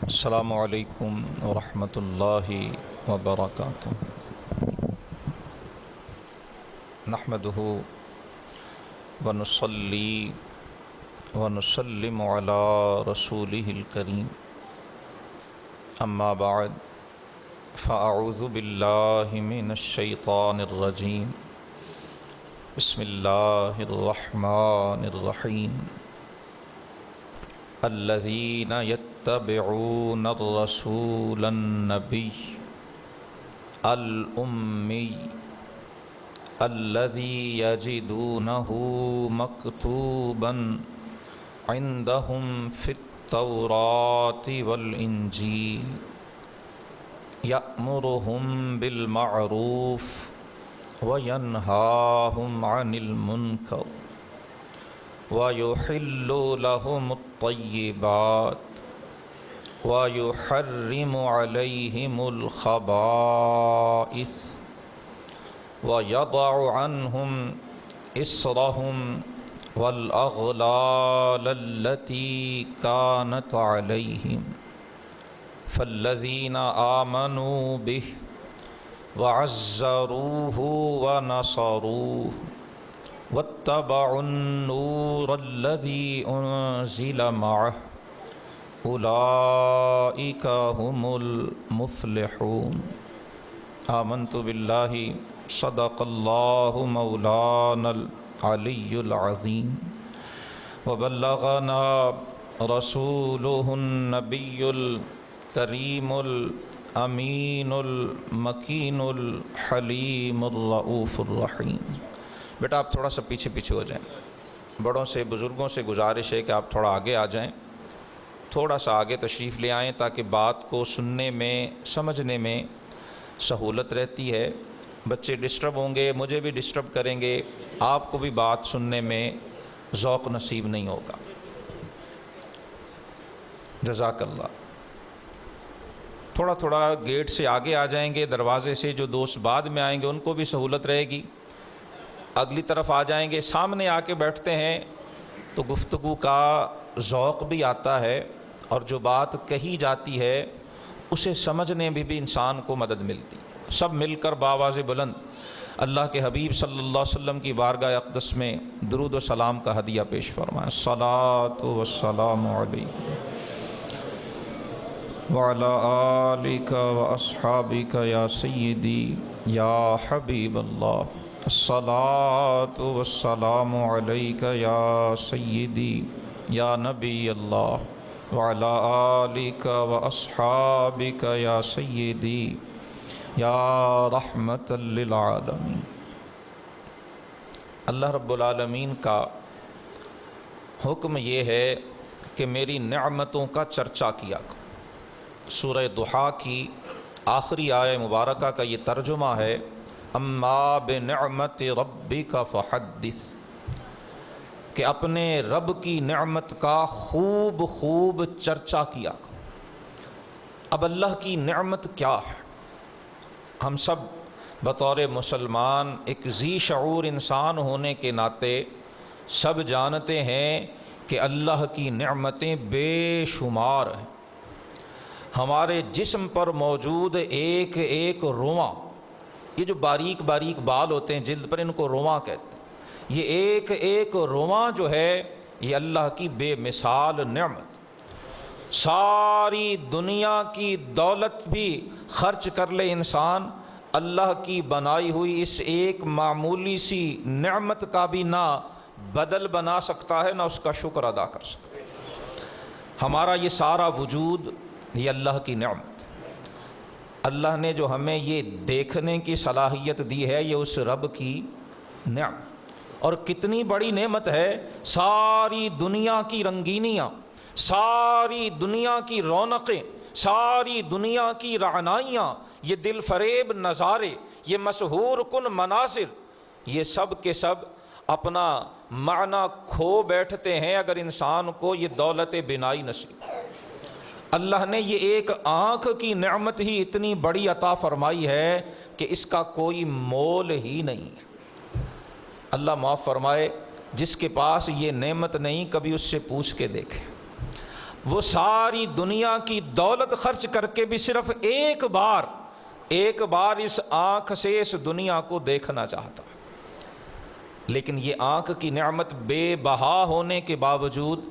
السلام علیکم ورحمۃ اللہ وبرکاتہ۔ نحمدہ ونصلی ونسلم علی رسولہ الکریم، اما بعد فاعوذ باللہ من الشیطان الرجیم، بسم اللہ الرحمن الرحیم۔ الذین یتبعون الرسول النبی الأمی الذی یجدونہ مکتوبا عندہم فی التوراۃ والانجیل یأمرہم بالمعروف وینہاہم عن المنکر وَيُحِلُّ لَهُمُ الطَّيِّبَاتِ وَيُحَرِّمُ عَلَيْهِمُ الْخَبَائِثَ وَيَضَعُ عَنْهُمْ إِصْرَهُمْ وَالْأَغْلَالَ الَّتِي كَانَتْ عَلَيْهِمْ فَالَّذِينَ آمَنُوا بِهِ وَعَزَّرُوهُ وَنَصَرُوهُ واتبعوا النور الذي أنزل معه أولئك هم المفلحون۔ آمنت بالله صدق الله مولانا العلي العظيم وبلغنا رسوله النبي الكريم الأمين المكين الحليم الرؤوف الرحيم۔ بیٹا آپ تھوڑا سا پیچھے ہو جائیں، بڑوں سے بزرگوں سے گزارش ہے کہ آپ تھوڑا آگے آ جائیں، تھوڑا سا آگے تشریف لے آئیں تاکہ بات کو سننے میں سمجھنے میں سہولت رہتی ہے۔ بچے ڈسٹرب ہوں گے، مجھے بھی ڈسٹرب کریں گے، آپ کو بھی بات سننے میں ذوق نصیب نہیں ہوگا۔ جزاک اللہ۔ تھوڑا گیٹ سے آگے آ جائیں گے، دروازے سے جو دوست بعد میں آئیں گے ان کو بھی سہولت رہے گی۔ اگلی طرف آ جائیں گے، سامنے آ کے بیٹھتے ہیں تو گفتگو کا ذوق بھی آتا ہے، اور جو بات کہی جاتی ہے اسے سمجھنے میں بھی انسان کو مدد ملتی۔ سب مل کر بآواز بلند اللہ کے حبیب صلی اللہ علیہ وسلم کی بارگاہ اقدس میں درود و سلام کا ہدیہ پیش فرمائیں۔ الصلاۃ والسلام علیک وعلی آلک واصحابک یا سیدی یا حبیب اللہ۔ الصلاۃ والسلام علیک یا سیدی یا نبی اللہ وعلی آلک واصحابک یا سیدی یا رحمت للعالمین۔ اللہ رب العالمین کا حکم یہ ہے کہ میری نعمتوں کا چرچا کیا کرو۔ سورہ ضحیٰ کی آخری آیہ مبارکہ کا یہ ترجمہ ہے، اما بنعمت ربک فحدث، کہ اپنے رب کی نعمت کا خوب چرچا کیا کرو۔ اب اللہ کی نعمت کیا ہے؟ ہم سب بطور مسلمان ایک ذی شعور انسان ہونے کے ناطے سب جانتے ہیں کہ اللہ کی نعمتیں بے شمار ہیں۔ ہمارے جسم پر موجود ایک رواں، یہ جو باریک بال ہوتے ہیں جلد پر، ان کو رواں کہتے ہیں۔ یہ ایک رواں جو ہے یہ اللہ کی بے مثال نعمت۔ ساری دنیا کی دولت بھی خرچ کر لے انسان، اللہ کی بنائی ہوئی اس ایک معمولی سی نعمت کا بھی نہ بدل بنا سکتا ہے، نہ اس کا شکر ادا کر سکتا ہے۔ ہمارا یہ سارا وجود یہ اللہ کی نعمت۔ اللہ نے جو ہمیں یہ دیکھنے کی صلاحیت دی ہے یہ اس رب کی نعمت، اور کتنی بڑی نعمت ہے۔ ساری دنیا کی رنگینیاں، ساری دنیا کی رونقیں، ساری دنیا کی رعنائیاں، یہ دل فریب نظارے، یہ مسحور کن مناظر، یہ سب کے سب اپنا معنی کھو بیٹھتے ہیں اگر انسان کو یہ دولت بینائی نصیب۔ اللہ نے یہ ایک آنکھ کی نعمت ہی اتنی بڑی عطا فرمائی ہے کہ اس کا کوئی مول ہی نہیں ہے۔ اللہ معاف فرمائے، جس کے پاس یہ نعمت نہیں کبھی اس سے پوچھ کے دیکھے۔ وہ ساری دنیا کی دولت خرچ کر کے بھی صرف ایک بار اس آنکھ سے اس دنیا کو دیکھنا چاہتا ہے، لیکن یہ آنکھ کی نعمت بے بہا ہونے کے باوجود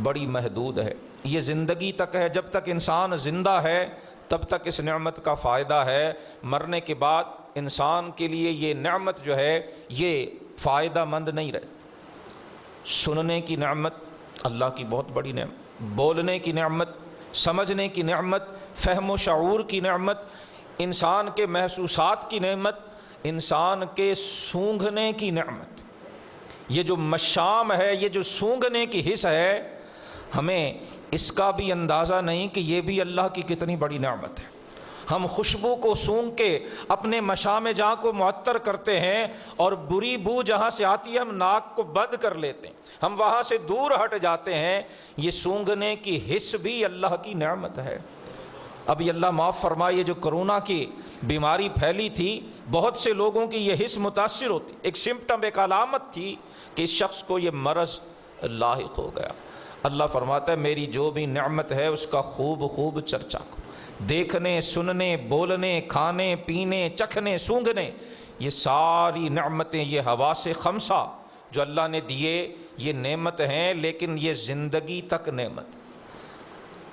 بڑی محدود ہے۔ یہ زندگی تک ہے، جب تک انسان زندہ ہے تب تک اس نعمت کا فائدہ ہے، مرنے کے بعد انسان کے لیے یہ نعمت جو ہے یہ فائدہ مند نہیں رہتی۔ سننے کی نعمت اللہ کی بہت بڑی نعمت، بولنے کی نعمت، سمجھنے کی نعمت، فہم و شعور کی نعمت، انسان کے محسوسات کی نعمت، انسان کے سونگھنے کی نعمت۔ یہ جو مشام ہے، یہ جو سونگھنے کی حس ہے، ہمیں اس کا بھی اندازہ نہیں کہ یہ بھی اللہ کی کتنی بڑی نعمت ہے۔ ہم خوشبو کو سونگھ کے اپنے مشام جہاں کو معطر کرتے ہیں، اور بری بو جہاں سے آتی ہے ہم ناک کو بند کر لیتے ہیں، ہم وہاں سے دور ہٹ جاتے ہیں۔ یہ سونگھنے کی حس بھی اللہ کی نعمت ہے۔ ابھی اللہ معاف فرمائے، یہ جو کرونا کی بیماری پھیلی تھی، بہت سے لوگوں کی یہ حس متاثر ہوتی، ایک سمپٹم، ایک علامت تھی کہ اس شخص کو یہ مرض لاحق ہو گیا۔ اللہ فرماتا ہے میری جو بھی نعمت ہے اس کا خوب چرچا کرو، دیکھنے، سننے، بولنے، کھانے، پینے، چکھنے، سونگھنے، یہ ساری نعمتیں، یہ حواس خمسہ جو اللہ نے دیے، یہ نعمت ہیں، لیکن یہ زندگی تک نعمت۔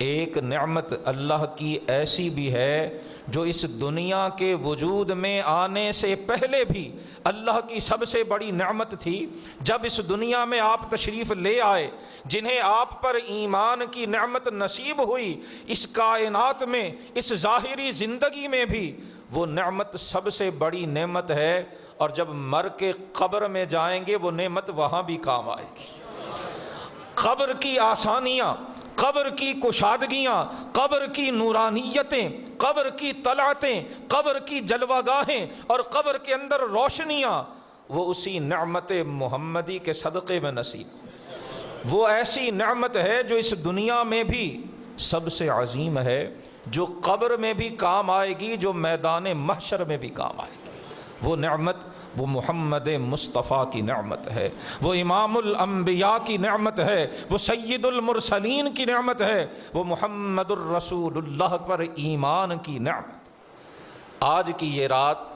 ایک نعمت اللہ کی ایسی بھی ہے جو اس دنیا کے وجود میں آنے سے پہلے بھی اللہ کی سب سے بڑی نعمت تھی۔ جب اس دنیا میں آپ تشریف لے آئے، جنہیں آپ پر ایمان کی نعمت نصیب ہوئی، اس کائنات میں، اس ظاہری زندگی میں بھی وہ نعمت سب سے بڑی نعمت ہے، اور جب مر کے قبر میں جائیں گے وہ نعمت وہاں بھی کام آئے گی۔ قبر کی آسانیاں، قبر کی کشادگیاں، قبر کی نورانیتیں، قبر کی طلعتیں، قبر کی جلوہ گاہیں اور قبر کے اندر روشنیاں، وہ اسی نعمت محمدی کے صدقے میں نصیب۔ وہ ایسی نعمت ہے جو اس دنیا میں بھی سب سے عظیم ہے، جو قبر میں بھی کام آئے گی، جو میدان محشر میں بھی کام آئے گی۔ وہ نعمت، وہ محمد مصطفیٰ کی نعمت ہے، وہ امام الانبیاء کی نعمت ہے، وہ سید المرسلین کی نعمت ہے، وہ محمد الرسول اللہ پر ایمان کی نعمت۔ آج کی یہ رات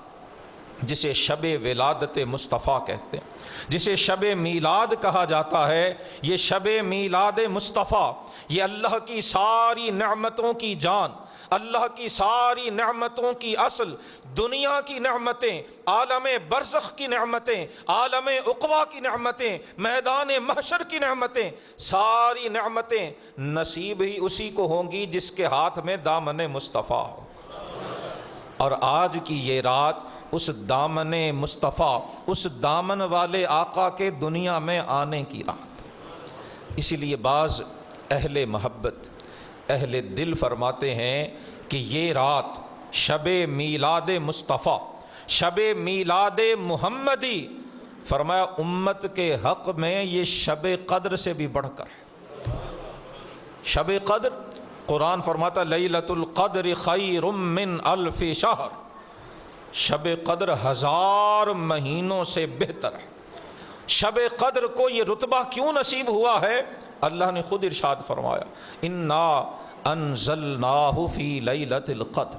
جسے شب ولادت مصطفیٰ کہتے ہیں، جسے شب میلاد کہا جاتا ہے، یہ شب میلاد مصطفیٰ، یہ اللہ کی ساری نعمتوں کی جان، اللہ کی ساری نعمتوں کی اصل، دنیا کی نعمتیں، عالم برزخ کی نعمتیں، عالم عقبہ کی نعمتیں، میدان محشر کی نعمتیں، ساری نعمتیں نصیب ہی اسی کو ہوں گی جس کے ہاتھ میں دامن مصطفیٰ ہو۔ اور آج کی یہ رات اس دامن مصطفیٰ، اس دامن والے آقا کے دنیا میں آنے کی رات۔ اسی لیے بعض اہل محبت، اہل دل فرماتے ہیں کہ یہ رات شب میلاد مصطفیٰ، شب میلاد محمدی، فرمایا امت کے حق میں یہ شب قدر سے بھی بڑھ کر ہے۔ شب قدر، قرآن فرماتا لیلۃ القدر خیر من الف شہر، شب قدر 1000 مہینوں سے بہتر ہے۔ شب قدر کو یہ رتبہ کیوں نصیب ہوا ہے؟ اللہ نے خود ارشاد فرمایا انا انزلناہ فی لیلۃ القدر،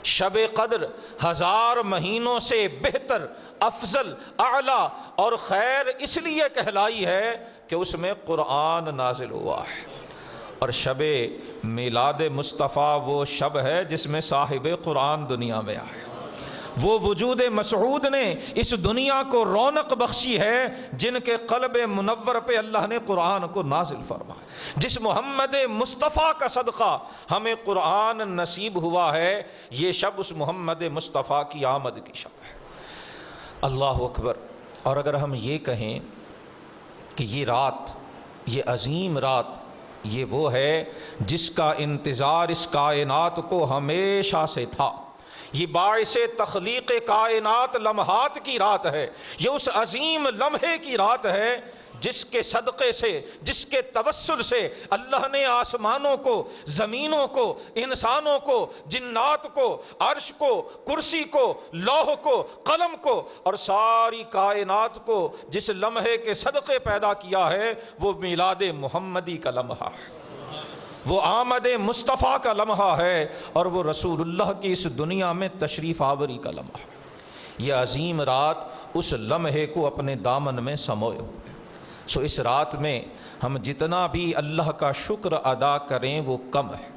شب قدر 1000 مہینوں سے بہتر، افضل، اعلیٰ اور خیر اس لیے کہلائی ہے کہ اس میں قرآن نازل ہوا ہے۔ اور شب میلاد مصطفیٰ وہ شب ہے جس میں صاحب قرآن دنیا میں آئے، وہ وجود مسعود نے اس دنیا کو رونق بخشی ہے جن کے قلب منور پہ اللہ نے قرآن کو نازل فرمایا۔ جس محمد مصطفیٰ کا صدقہ ہمیں قرآن نصیب ہوا ہے، یہ شب اس محمد مصطفیٰ کی آمد کی شب ہے۔ اللہ اکبر۔ اور اگر ہم یہ کہیں کہ یہ رات، یہ عظیم رات، یہ وہ ہے جس کا انتظار اس کائنات کو ہمیشہ سے تھا، یہ باعث تخلیق کائنات لمحات کی رات ہے، یہ اس عظیم لمحے کی رات ہے جس کے صدقے سے، جس کے توسل سے اللہ نے آسمانوں کو، زمینوں کو، انسانوں کو، جنات کو، عرش کو، کرسی کو، لوح کو، قلم کو اور ساری کائنات کو جس لمحے کے صدقے پیدا کیا ہے وہ میلاد محمدی کا لمحہ ہے۔ وہ آمد مصطفیٰ کا لمحہ ہے اور وہ رسول اللہ کی اس دنیا میں تشریف آوری کا لمحہ ہے۔ یہ عظیم رات اس لمحے کو اپنے دامن میں سموئے ہوئے۔ سو اس رات میں ہم جتنا بھی اللہ کا شکر ادا کریں وہ کم ہے،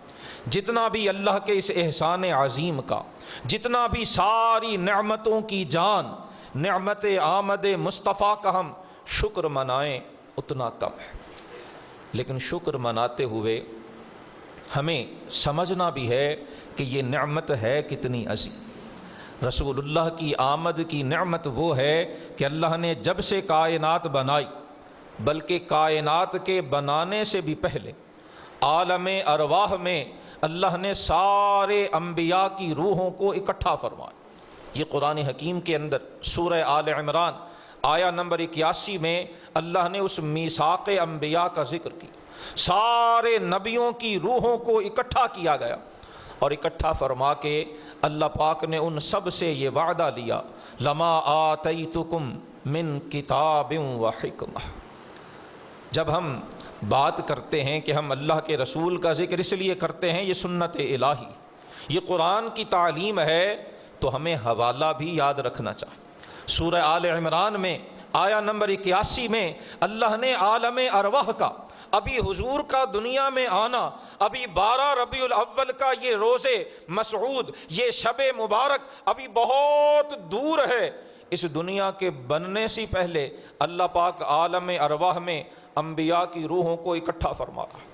جتنا بھی اللہ کے اس احسان عظیم کا، جتنا بھی ساری نعمتوں کی جان نعمت آمد مصطفیٰ کا ہم شکر منائیں اتنا کم ہے۔ لیکن شکر مناتے ہوئے ہمیں سمجھنا بھی ہے کہ یہ نعمت ہے کتنی عظیم۔ رسول اللہ کی آمد کی نعمت وہ ہے کہ اللہ نے جب سے کائنات بنائی، بلکہ کائنات کے بنانے سے بھی پہلے عالم ارواح میں اللہ نے سارے انبیاء کی روحوں کو اکٹھا فرمایا۔ یہ قرآن حکیم کے اندر سورہ آل عمران آیا نمبر 81 میں اللہ نے اس میثاق انبیاء کا ذکر کیا۔ سارے نبیوں کی روحوں کو اکٹھا کیا گیا اور اکٹھا فرما کے اللہ پاک نے ان سب سے یہ وعدہ لیا، لما آتیتکم من کتاب و حکمہ۔ جب ہم بات کرتے ہیں کہ ہم اللہ کے رسول کا ذکر اس لیے کرتے ہیں، یہ سنت الہی، یہ قرآن کی تعلیم ہے، تو ہمیں حوالہ بھی یاد رکھنا چاہیے۔ سورہ آل عمران میں آیا نمبر 81 میں اللہ نے عالم ارواح کا، ابھی حضور کا دنیا میں آنا، ابھی 12 ربیع الاول کا یہ روز مسعود، یہ شب مبارک ابھی بہت دور ہے، اس دنیا کے بننے سے پہلے اللہ پاک عالم ارواح میں انبیاء کی روحوں کو اکٹھا فرما رہا ہے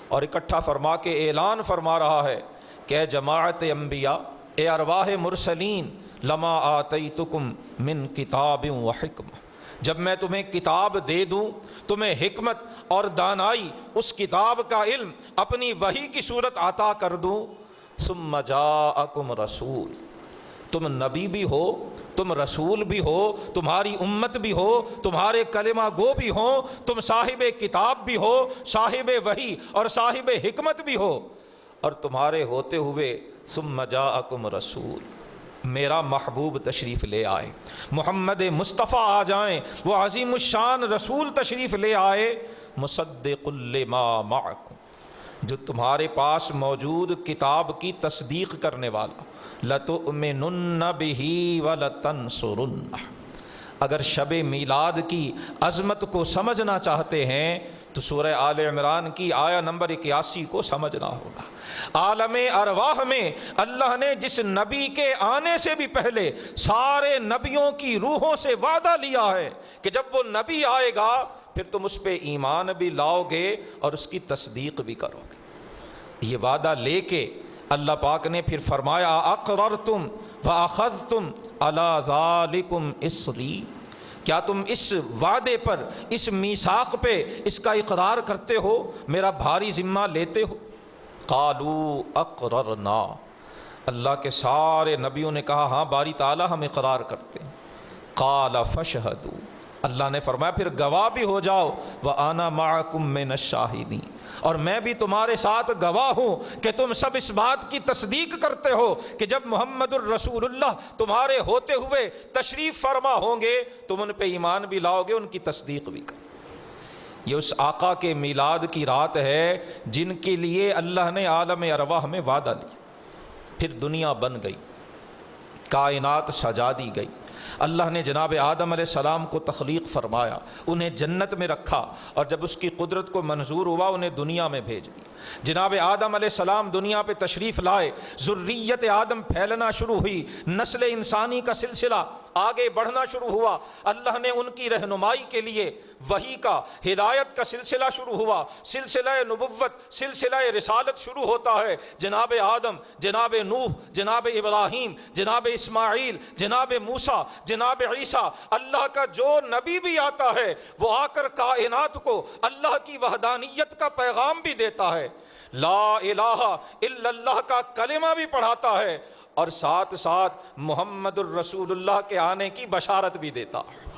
اور اکٹھا فرما کے اعلان فرما رہا ہے کہ اے جماعت انبیاء، اے ارواح مرسلین، لما آتیتکم من کتاب و حکمہ، جب میں تمہیں کتاب دے دوں، تمہیں حکمت اور دانائی، اس کتاب کا علم اپنی وحی کی صورت عطا کر دوں، ثم جاءکم رسول، تم نبی بھی ہو، تم رسول بھی ہو، تمہاری امت بھی ہو، تمہارے کلمہ گو بھی ہو، تم صاحب کتاب بھی ہو، صاحب وحی اور صاحب حکمت بھی ہو، اور تمہارے ہوتے ہوئے ثم جاءکم رسول، میرا محبوب تشریف لے آئے، محمد مصطفیٰ آ جائیں، وہ عظیم الشان رسول تشریف لے آئے، مصدق لما معکم، جو تمہارے پاس موجود کتاب کی تصدیق کرنے والا، لَتُؤْمِنُنَّ بِهِ وَلَتَنْصُرُنَّهُ۔ اگر شب میلاد کی عظمت کو سمجھنا چاہتے ہیں تو سورہ آل عمران کی آیا نمبر 81 کو سمجھنا ہوگا۔ عالم ارواح میں اللہ نے جس نبی کے آنے سے بھی پہلے سارے نبیوں کی روحوں سے وعدہ لیا ہے کہ جب وہ نبی آئے گا پھر تم اس پہ ایمان بھی لاؤ گے اور اس کی تصدیق بھی کرو گے۔ یہ وعدہ لے کے اللہ پاک نے پھر فرمایا، اقررتم واخذتم علی ذالکم اصری، کیا تم اس وعدے پر، اس میثاق پہ اس کا اقرار کرتے ہو، میرا بھاری ذمہ لیتے ہو؟ قالوا اقررنا، اللہ کے سارے نبیوں نے کہا ہاں باری تعالیٰ ہم اقرار کرتے ہیں۔ قال فاشہدوا، اللہ نے فرمایا پھر گواہ بھی ہو جاؤ، وَأَنَا مَعَكُم مِّنَ الشَّاهِدِينَ، اور میں بھی تمہارے ساتھ گواہ ہوں کہ تم سب اس بات کی تصدیق کرتے ہو کہ جب محمد الرسول اللہ تمہارے ہوتے ہوئے تشریف فرما ہوں گے تم ان پہ ایمان بھی لاؤ گے، ان کی تصدیق بھی کرو۔ یہ اس آقا کے میلاد کی رات ہے جن کے لیے اللہ نے عالم ارواح میں وعدہ لیا، پھر دنیا بن گئی، کائنات سجا دی گئی، اللہ نے جناب آدم علیہ السلام کو تخلیق فرمایا، انہیں جنت میں رکھا، اور جب اس کی قدرت کو منظور ہوا انہیں دنیا میں بھیج دیا۔ جناب آدم علیہ السلام دنیا پہ تشریف لائے، ذریت آدم پھیلنا شروع ہوئی، نسل انسانی کا سلسلہ آگے بڑھنا شروع ہوا، اللہ نے ان کی رہنمائی کے لیے وحی کا، ہدایت کا سلسلہ شروع ہوا، سلسلہ نبوت، سلسلہ رسالت شروع ہوتا ہے۔ جناب آدم، جناب نوح، جناب ابراہیم، جناب اسماعیل، جناب موسیٰ، جناب عیسیٰ، اللہ کا جو نبی بھی آتا ہے وہ آ کر کائنات کو اللہ کی وحدانیت کا پیغام بھی دیتا ہے، لا الہ الا اللہ کا کلمہ بھی پڑھاتا ہے، اور ساتھ ساتھ محمد الرسول اللہ کے آنے کی بشارت بھی دیتا ہے۔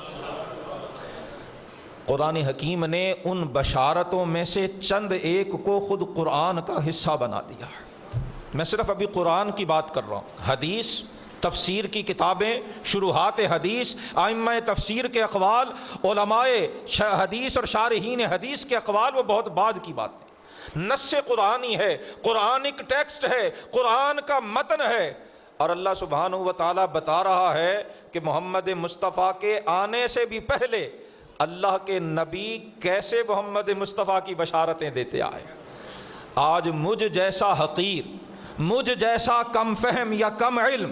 قرآن حکیم نے ان بشارتوں میں سے چند ایک کو خود قرآن کا حصہ بنا دیا ہے۔ میں صرف ابھی قرآن کی بات کر رہا ہوں، حدیث، تفسیر کی کتابیں، شروحات حدیث، ائمہ تفسیر کے اقوال، علماء حدیث اور شارحین حدیث کے اقوال وہ بہت بعد کی بات ہے۔ نص قرآنی ہے، قرآنک ٹیکسٹ ہے، قرآن کا متن ہے، اور اللہ سبحانہ و تعالیٰ بتا رہا ہے کہ محمد مصطفیٰ کے آنے سے بھی پہلے اللہ کے نبی کیسے محمد مصطفیٰ کی بشارتیں دیتے آئے۔ آج مجھ جیسا حقیر، مجھ جیسا کم فہم یا کم علم،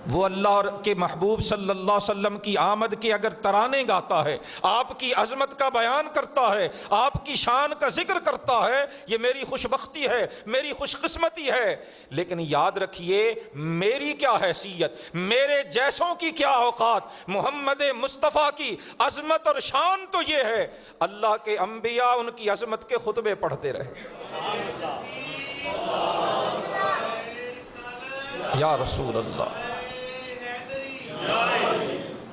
وہ اللہ کے محبوب صلی اللہ علیہ وسلم کی آمد کے اگر ترانے گاتا ہے، آپ کی عظمت کا بیان کرتا ہے، آپ کی شان کا ذکر کرتا ہے، یہ میری خوش بختی ہے، میری خوش قسمتی ہے۔ لیکن یاد رکھیے میری کیا حیثیت، میرے جیسوں کی کیا اوقات، محمد مصطفیٰ کی عظمت اور شان تو یہ ہے اللہ کے انبیاء ان کی عظمت کے خطبے پڑھتے رہے۔ یا رسول اللہ،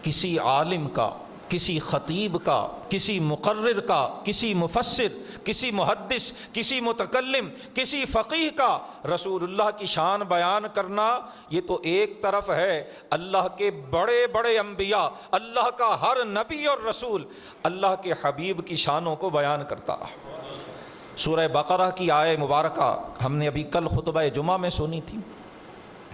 کسی عالم کا، کسی خطیب کا، کسی مقرر کا، کسی مفسر، کسی محدث، کسی متکلم، کسی فقیہ کا رسول اللہ کی شان بیان کرنا یہ تو ایک طرف ہے، اللہ کے بڑے بڑے انبیاء، اللہ کا ہر نبی اور رسول اللہ کے حبیب کی شانوں کو بیان کرتا رہا۔ سورہ بقرہ کی آیہ مبارکہ ہم نے ابھی کل خطبہ جمعہ میں سنی تھی،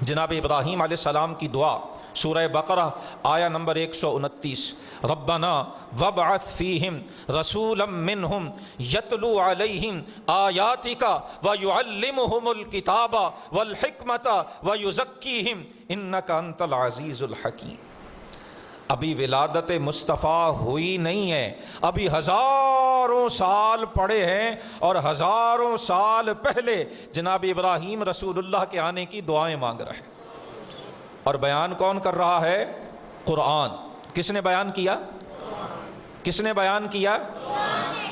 جناب ابراہیم علیہ السلام کی دعا، سورہ بقرہ آیہ نمبر 129، ربنا وابعث فیہم رسولا منہم یتلو علیہم آیاتک ویعلمہم الکتاب والحکمت ویزکیہم انک انت العزیز الحکیم۔ ابھی ولادت مصطفیٰ ہوئی نہیں ہے، ابھی ہزاروں سال پڑے ہیں، اور ہزاروں سال پہلے جناب ابراہیم رسول اللہ کے آنے کی دعائیں مانگ رہے ہیں، اور بیان کون کر رہا ہے؟ قرآن۔ کس نے بیان کیا؟ کس نے بیان کیا؟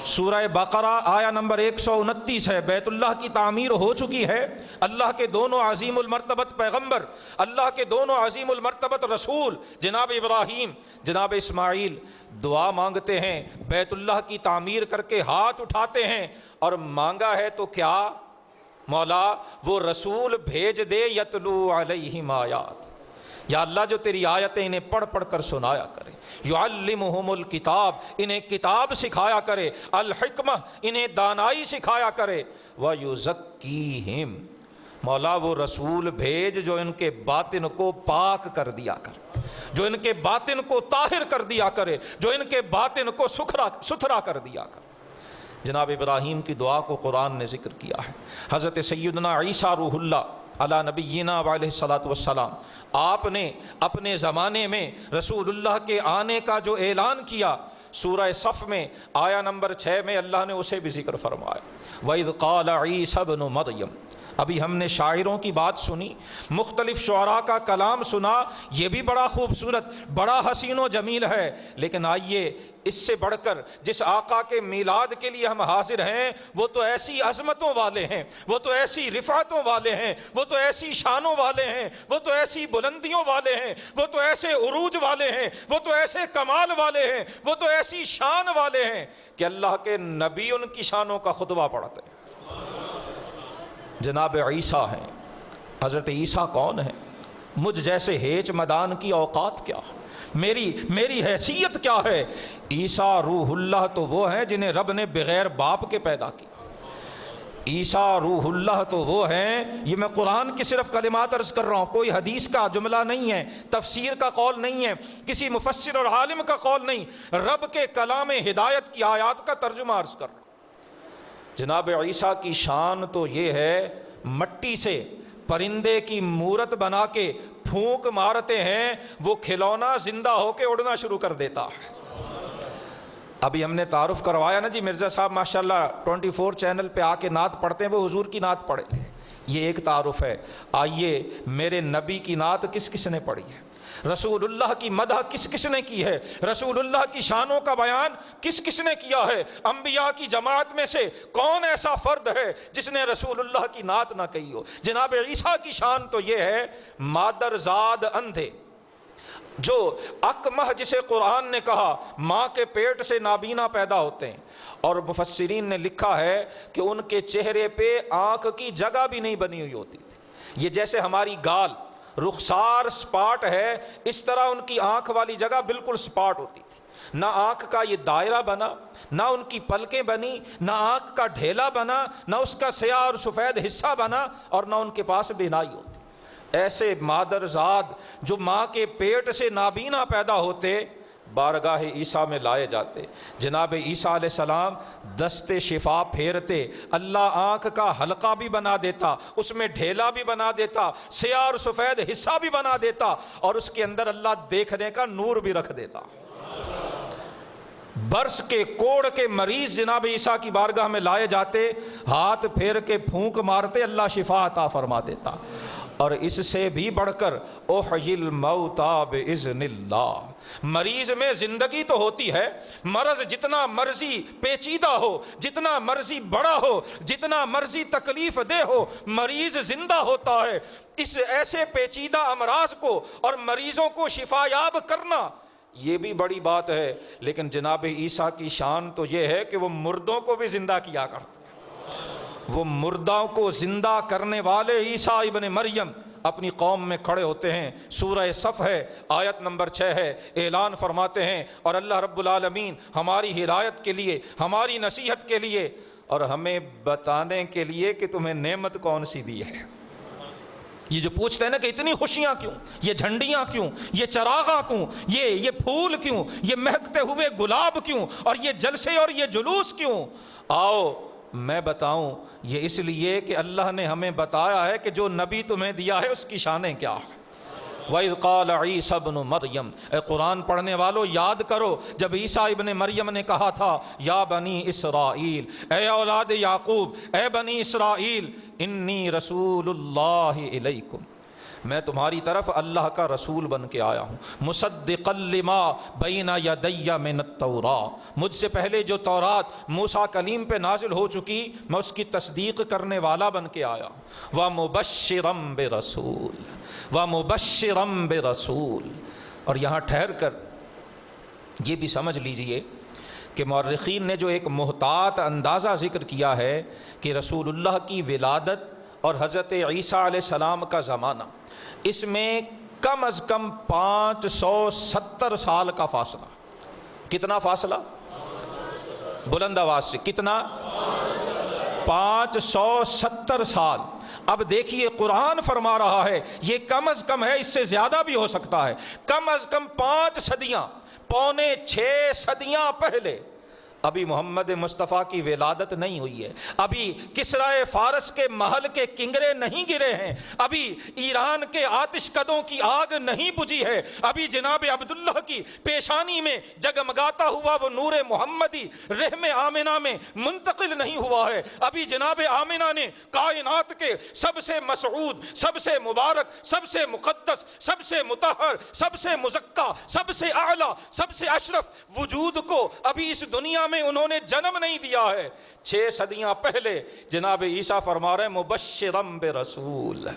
سورہ بقرہ آیہ نمبر 129 ہے۔ بیت اللہ کی تعمیر ہو چکی ہے، اللہ کے دونوں عظیم المرتبت پیغمبر، اللہ کے دونوں عظیم المرتبت رسول جناب ابراہیم، جناب اسماعیل دعا مانگتے ہیں، بیت اللہ کی تعمیر کر کے ہاتھ اٹھاتے ہیں، اور مانگا ہے تو کیا؟ مولا وہ رسول بھیج دے یتلو علیہم آیات، یا اللہ جو تیری آیتیں انہیں پڑھ پڑھ کر سنایا کرے، یعلمہم الکتاب انہیں کتاب سکھایا کرے، الحکمہ انہیں دانائی سکھایا کرے، ویزکیہم مولا وہ رسول بھیج جو ان کے باطن کو پاک کر دیا کر، جو ان کے باطن کو طاہر کر دیا کرے، جو ان کے باطن کو ستھرا کر دیا کر۔ جناب ابراہیم کی دعا کو قرآن نے ذکر کیا ہے۔ حضرت سیدنا عیسیٰ روح اللہ علی نبینا علیہ الصلاۃ والسلام، آپ نے اپنے زمانے میں رسول اللہ کے آنے کا جو اعلان کیا، سورہ صف میں آیہ نمبر 6 میں اللہ نے اسے بھی ذکر فرمایا، وَإِذْ قَالَ عِيسَى ابْنُ مَرْيَمَ۔ ابھی ہم نے شاعروں کی بات سنی، مختلف شعراء کا کلام سنا، یہ بھی بڑا خوبصورت، بڑا حسین و جمیل ہے، لیکن آئیے اس سے بڑھ کر جس آقا کے میلاد کے لیے ہم حاضر ہیں، وہ تو ایسی عظمتوں والے ہیں، وہ تو ایسی رفعتوں والے ہیں، وہ تو ایسی شانوں والے ہیں، وہ تو ایسی بلندیوں والے ہیں، وہ تو ایسے عروج والے ہیں، وہ تو ایسے کمال والے ہیں، وہ تو ایسی شان والے ہیں کہ اللہ کے نبی ان کی شانوں کا خطبہ پڑھتے ہیں۔ جناب عیسیٰ ہیں۔ حضرت عیسیٰ کون ہیں؟ مجھ جیسے ہیچ مدان کی اوقات کیا، میری حیثیت کیا ہے؟ عیسیٰ روح اللہ تو وہ ہیں جنہیں رب نے بغیر باپ کے پیدا کیا۔ عیسیٰ روح اللہ تو وہ ہیں، یہ میں قرآن کی صرف کلمات عرض کر رہا ہوں، کوئی حدیث کا جملہ نہیں ہے، تفسیر کا قول نہیں ہے، کسی مفسر اور عالم کا قول نہیں، رب کے کلام ہدایت کی آیات کا ترجمہ عرض کر رہا ہوں۔ جناب عیسیٰ کی شان تو یہ ہے، مٹی سے پرندے کی مورت بنا کے پھونک مارتے ہیں، وہ کھلونا زندہ ہو کے اڑنا شروع کر دیتا ہے۔ ابھی ہم نے تعارف کروایا نا جی، مرزا صاحب ماشاءاللہ 24 چینل پہ آ کے نعت پڑھتے ہیں، وہ حضور کی نعت پڑھے تھے، یہ ایک تعارف ہے۔ آئیے میرے نبی کی نعت کس کس نے پڑھی ہے، رسول اللہ کی مدح کس کس نے کی ہے، رسول اللہ کی شانوں کا بیان کس کس نے کیا ہے، انبیاء کی جماعت میں سے کون ایسا فرد ہے جس نے رسول اللہ کی نعت نہ کہی ہو۔ جناب عیسیٰ کی شان تو یہ ہے، مادر زاد اندھے، جو اکمہ جسے قرآن نے کہا ماں کے پیٹ سے نابینا پیدا ہوتے ہیں، اور مفسرین نے لکھا ہے کہ ان کے چہرے پہ آنکھ کی جگہ بھی نہیں بنی ہوئی ہوتی تھی، یہ جیسے ہماری گال رخسار سپاٹ ہے، اس طرح ان کی آنکھ والی جگہ بالکل سپاٹ ہوتی تھی، نہ آنکھ کا یہ دائرہ بنا، نہ ان کی پلکیں بنی، نہ آنکھ کا ڈھیلا بنا، نہ اس کا سیاہ اور سفید حصہ بنا، اور نہ ان کے پاس بینائی ہوتی۔ ایسے مادرزاد جو ماں کے پیٹ سے نابینا پیدا ہوتے بارگاہ عیسیٰ میں لائے جاتے، جناب عیسیٰ علیہ السلام دست شفا پھیرتے، اللہ آنکھ کا حلقہ بھی بنا دیتا، اس میں ڈھیلا بھی بنا دیتا، سیاہ اور سفید حصہ بھی بنا دیتا، اور اس کے اندر اللہ دیکھنے کا نور بھی رکھ دیتا۔ برس کے کوڑ کے مریض جناب عیسیٰ کی بارگاہ میں لائے جاتے، ہاتھ پھیر کے پھونک مارتے، اللہ شفا عطا فرما دیتا۔ اور اس سے بھی بڑھ کر احیی الموتی باذن اللہ، مریض میں زندگی تو ہوتی ہے، مرض جتنا مرضی پیچیدہ ہو، جتنا مرضی بڑا ہو، جتنا مرضی تکلیف دہ ہو، مریض زندہ ہوتا ہے۔ اس ایسے پیچیدہ امراض کو اور مریضوں کو شفا یاب کرنا یہ بھی بڑی بات ہے، لیکن جناب عیسیٰ کی شان تو یہ ہے کہ وہ مردوں کو بھی زندہ کیا کرتے، وہ مردوں کو زندہ کرنے والے عیسیٰ ابن مریم اپنی قوم میں کھڑے ہوتے ہیں۔ سورہ صف ہے، آیت نمبر 6 ہے، اعلان فرماتے ہیں، اور اللہ رب العالمین ہماری ہدایت کے لیے، ہماری نصیحت کے لیے اور ہمیں بتانے کے لیے کہ تمہیں نعمت کون سی دی ہے۔ یہ جو پوچھتے ہیں نا کہ اتنی خوشیاں کیوں، یہ جھنڈیاں کیوں، یہ چراغاں کیوں، یہ پھول کیوں، یہ مہکتے ہوئے گلاب کیوں، اور یہ جلسے اور یہ جلوس کیوں؟ آؤ میں بتاؤں، یہ اس لیے کہ اللہ نے ہمیں بتایا ہے کہ جو نبی تمہیں دیا ہے اس کی شانیں کیا ہیں۔ وَإِذْ قَالَ عِيسَى ابْنُ مَرْيَمَ، اے قرآن پڑھنے والوں یاد کرو جب عیسیٰ ابن مریم نے کہا تھا یا بنی اسرائیل، اے اولاد یعقوب، اے بنی اسرائیل، انی رسول اللہ الیکم، میں تمہاری طرف اللہ کا رسول بن کے آیا ہوں، مصدقا لما بین یدی من التوراۃ، مجھ سے پہلے جو تورات موسیٰ کلیم پہ نازل ہو چکی میں اس کی تصدیق کرنے والا بن کے آیا ہوں، ومبشرا برسول، ومبشرا برسول۔ اور یہاں ٹھہر کر یہ بھی سمجھ لیجئے کہ مورخین نے جو ایک محتاط اندازہ ذکر کیا ہے کہ رسول اللہ کی ولادت اور حضرت عیسیٰ علیہ السلام کا زمانہ، اس میں کم از کم 570 سال کا فاصلہ۔ کتنا فاصلہ؟ بلند آواز سے کتنا؟ 570 سال۔ اب دیکھیے قرآن فرما رہا ہے یہ کم از کم ہے، اس سے زیادہ بھی ہو سکتا ہے، کم از کم 5 صدیاں، پونے 6 صدیاں پہلے ابھی محمد مصطفیٰ کی ولادت نہیں ہوئی ہے، ابھی کسرائے فارس کے محل کے کنگرے نہیں گرے ہیں، ابھی ایران کے آتش کدوں کی آگ نہیں بجھی ہے، ابھی جناب عبداللہ کی پیشانی میں جگمگاتا ہوا وہ نور محمدی رحم آمنہ میں منتقل نہیں ہوا ہے، ابھی جناب آمنہ نے کائنات کے سب سے مسعود، سب سے مبارک، سب سے مقدس، سب سے مطہر، سب سے مزکا، سب سے اعلیٰ، سب سے اشرف وجود کو ابھی اس دنیا میں انہوں نے جنم نہیں دیا ہے۔ 6 صدیاں پہلے جناب عیسیٰ فرما رہے ہیں مبشرم برسول،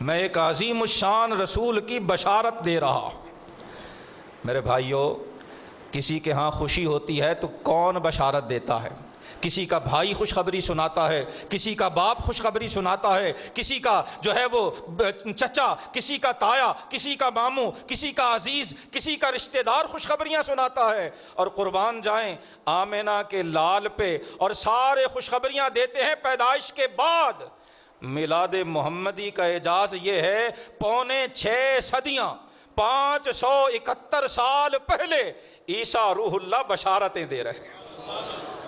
میں ایک عظیم الشان رسول کی بشارت دے رہا ہوں۔ میرے بھائیوں، کسی کے ہاں خوشی ہوتی ہے تو کون بشارت دیتا ہے؟ کسی کا بھائی خوشخبری سناتا ہے، کسی کا باپ خوشخبری سناتا ہے، کسی کا جو ہے وہ چچا، کسی کا تایا، کسی کا ماموں، کسی کا عزیز، کسی کا رشتہ دار خوشخبریاں سناتا ہے۔ اور قربان جائیں آمنہ کے لال پہ، اور سارے خوشخبریاں دیتے ہیں پیدائش کے بعد۔ میلاد محمدی کا اعجاز یہ ہے پونے 6 صدیاں، 571 سال پہلے عیسیٰ روح اللہ بشارتیں دے رہے ہیں،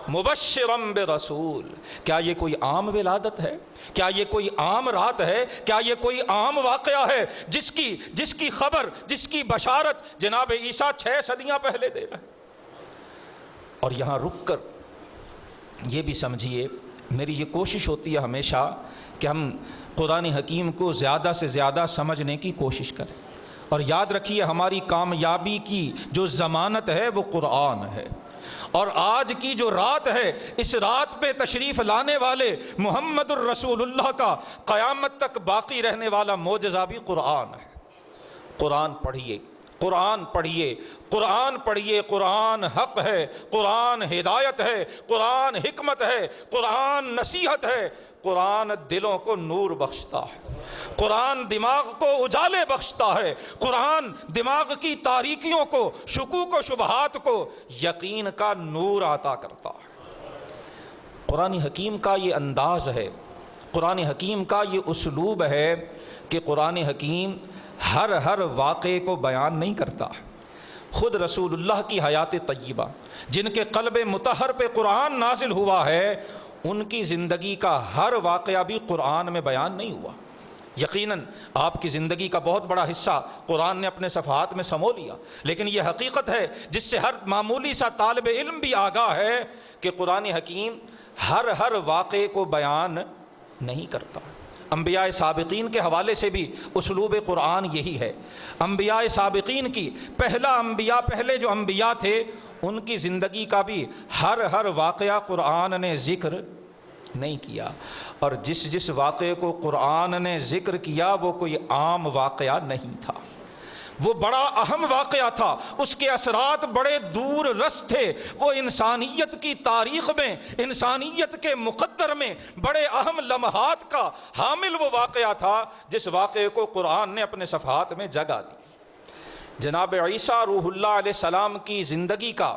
مبشرم برسول۔ کیا یہ کوئی عام ولادت ہے؟ کیا یہ کوئی عام رات ہے؟ کیا یہ کوئی عام واقعہ ہے جس کی خبر، جس کی بشارت جناب عیسیٰ 6 صدیاں پہلے دے رہے ہیں؟ اور یہاں رک کر یہ بھی سمجھیے، میری یہ کوشش ہوتی ہے ہمیشہ کہ ہم قرآن حکیم کو زیادہ سے زیادہ سمجھنے کی کوشش کریں، اور یاد رکھیے ہماری کامیابی کی جو ضمانت ہے وہ قرآن ہے، اور آج کی جو رات ہے اس رات پہ تشریف لانے والے محمد الرسول اللہ کا قیامت تک باقی رہنے والا معجزہ بھی قرآن ہے۔ قرآن پڑھیے، قرآن پڑھیے، قرآن پڑھیے، قرآن حق ہے، قرآن ہدایت ہے، قرآن حکمت ہے، قرآن نصیحت ہے، قرآن دلوں کو نور بخشتا ہے، قرآن دماغ کو اجالے بخشتا ہے، قرآن دماغ کی تاریکیوں کو، شکوک و شبہات کو یقین کا نور عطا کرتا ہے۔ قرآن حکیم کا یہ انداز ہے، قرآن حکیم کا یہ اسلوب ہے کہ قرآن حکیم ہر واقعے کو بیان نہیں کرتا۔ خود رسول اللہ کی حیات طیبہ، جن کے قلب مطہر پہ قرآن نازل ہوا ہے، ان کی زندگی کا ہر واقعہ بھی قرآن میں بیان نہیں ہوا۔ یقیناً آپ کی زندگی کا بہت بڑا حصہ قرآن نے اپنے صفحات میں سمو لیا، لیکن یہ حقیقت ہے جس سے ہر معمولی سا طالب علم بھی آگاہ ہے کہ قرآن حکیم ہر واقعے کو بیان نہیں کرتا۔ انبیاء سابقین کے حوالے سے بھی اسلوب قرآن یہی ہے۔ انبیاء سابقین کی پہلے جو انبیاء تھے، ان کی زندگی کا بھی ہر واقعہ قرآن نے ذکر نہیں کیا، اور جس واقعے کو قرآن نے ذکر کیا وہ کوئی عام واقعہ نہیں تھا، وہ بڑا اہم واقعہ تھا، اس کے اثرات بڑے دور رس تھے، وہ انسانیت کی تاریخ میں، انسانیت کے مقدر میں بڑے اہم لمحات کا حامل وہ واقعہ تھا، جس واقعے کو قرآن نے اپنے صفحات میں جگہ دی۔ جناب عیسیٰ روح اللہ علیہ السلام کی زندگی کا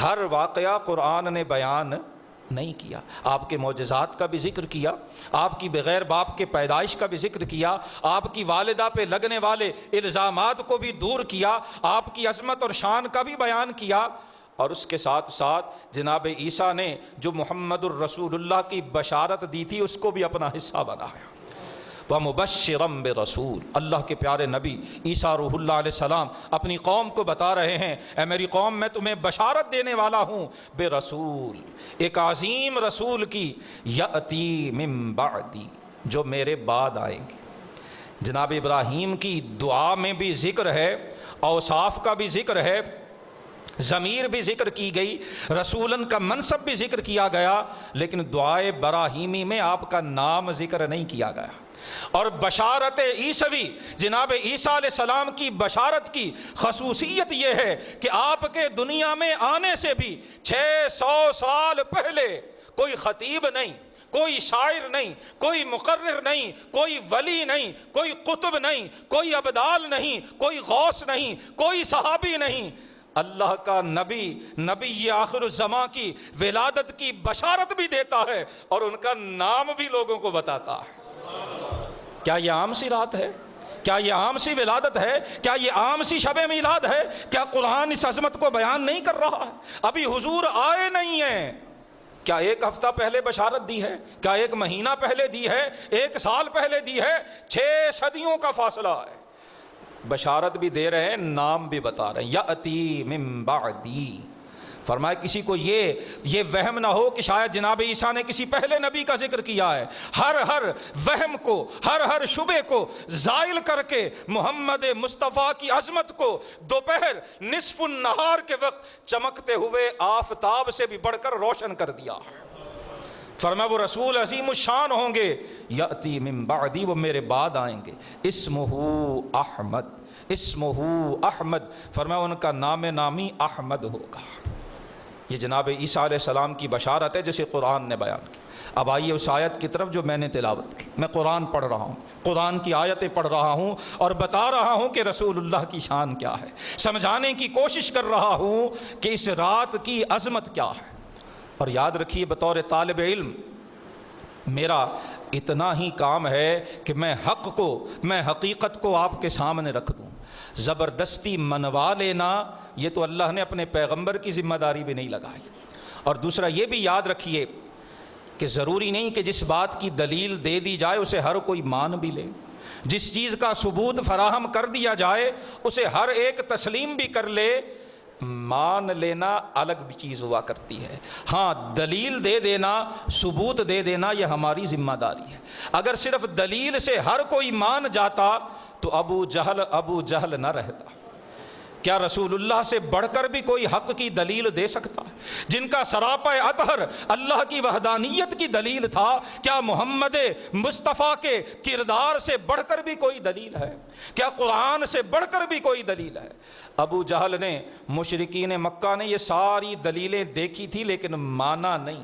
ہر واقعہ قرآن نے بیان نہیں کیا۔ آپ کے معجزات کا بھی ذکر کیا، آپ کی بغیر باپ کے پیدائش کا بھی ذکر کیا، آپ کی والدہ پہ لگنے والے الزامات کو بھی دور کیا، آپ کی عظمت اور شان کا بھی بیان کیا، اور اس کے ساتھ ساتھ جناب عیسیٰ نے جو محمد الرسول اللہ کی بشارت دی تھی اس کو بھی اپنا حصہ بنایا۔ وَمُبَشِّرًا بِرَسُولٍ، اللہ کے پیارے نبی عیسیٰ روح اللہ علیہ السلام اپنی قوم کو بتا رہے ہیں، اے میری قوم میں تمہیں بشارت دینے والا ہوں برسول، ایک عظیم رسول کی، یأتی من بعدی، جو میرے بعد آئیں گے۔ جناب ابراہیم کی دعا میں بھی ذکر ہے، اوصاف کا بھی ذکر ہے، ضمیر بھی ذکر کی گئی، رسولن کا منصب بھی ذکر کیا گیا، لیکن دعائے براہیمی میں آپ کا نام ذکر نہیں کیا گیا۔ اور بشارت عیسوی، جناب عیسیٰ علیہ السلام کی بشارت کی خصوصیت یہ ہے کہ آپ کے دنیا میں آنے سے بھی 600 سال پہلے کوئی خطیب نہیں، کوئی شاعر نہیں، کوئی مقرر نہیں، کوئی ولی نہیں، کوئی قطب نہیں، کوئی ابدال نہیں، کوئی غوث نہیں، کوئی صحابی نہیں، اللہ کا نبی آخر الزمان کی ولادت کی بشارت بھی دیتا ہے اور ان کا نام بھی لوگوں کو بتاتا ہے۔ کیا یہ عام سی رات ہے؟ کیا یہ عام سی ولادت ہے؟ کیا یہ عام سی شب میلاد ہے؟ کیا قرآن اس عظمت کو بیان نہیں کر رہا ہے؟ ابھی حضور آئے نہیں ہیں، کیا ایک ہفتہ پہلے بشارت دی ہے؟ کیا ایک مہینہ پہلے دی ہے؟ ایک سال پہلے دی ہے؟ 6 صدیوں کا فاصلہ ہے۔ بشارت بھی دے رہے ہیں، نام بھی بتا رہے ہیں، یأتی من بعدی۔ فرمایا کسی کو یہ وہم نہ ہو کہ شاید جناب عیسیٰ نے کسی پہلے نبی کا ذکر کیا ہے۔ ہر وہم کو، ہر شبے کو زائل کر کے محمد مصطفیٰ کی عظمت کو دوپہر نصف النہار کے وقت چمکتے ہوئے آفتاب سے بھی بڑھ کر روشن کر دیا۔ فرمایا وہ رسول عظیم الشان ہوں گے، یأتی من بعدی، وہ میرے بعد آئیں گے، اسمہ احمد، فرمایا ان کا نام نامی احمد ہوگا۔ یہ جناب عیسیٰ علیہ السلام کی بشارت ہے جسے قرآن نے بیان کی۔ اب آئیے اس آیت کی طرف جو میں نے تلاوت کی۔ میں قرآن پڑھ رہا ہوں، قرآن کی آیتیں پڑھ رہا ہوں اور بتا رہا ہوں کہ رسول اللہ کی شان کیا ہے، سمجھانے کی کوشش کر رہا ہوں کہ اس رات کی عظمت کیا ہے۔ اور یاد رکھیے بطور طالب علم میرا اتنا ہی کام ہے کہ میں حقیقت کو آپ کے سامنے رکھ دوں۔ زبردستی منوا لینا یہ تو اللہ نے اپنے پیغمبر کی ذمہ داری بھی نہیں لگائی۔ اور دوسرا یہ بھی یاد رکھیے کہ ضروری نہیں کہ جس بات کی دلیل دے دی جائے اسے ہر کوئی مان بھی لے، جس چیز کا ثبوت فراہم کر دیا جائے اسے ہر ایک تسلیم بھی کر لے۔ مان لینا الگ بھی چیز ہوا کرتی ہے، ہاں دلیل دے دینا، ثبوت دے دینا یہ ہماری ذمہ داری ہے۔ اگر صرف دلیل سے ہر کوئی مان جاتا تو ابو جہل نہ رہتا۔ کیا رسول اللہ سے بڑھ کر بھی کوئی حق کی دلیل دے سکتا ہے؟ جن کا سراپا اطہر اللہ کی وحدانیت کی دلیل تھا، کیا محمد مصطفیٰ کے کردار سے بڑھ کر بھی کوئی دلیل ہے؟ کیا قرآن سے بڑھ کر بھی کوئی دلیل ہے؟ ابو جہل نے، مشرکین مکہ نے یہ ساری دلیلیں دیکھی تھی لیکن مانا نہیں۔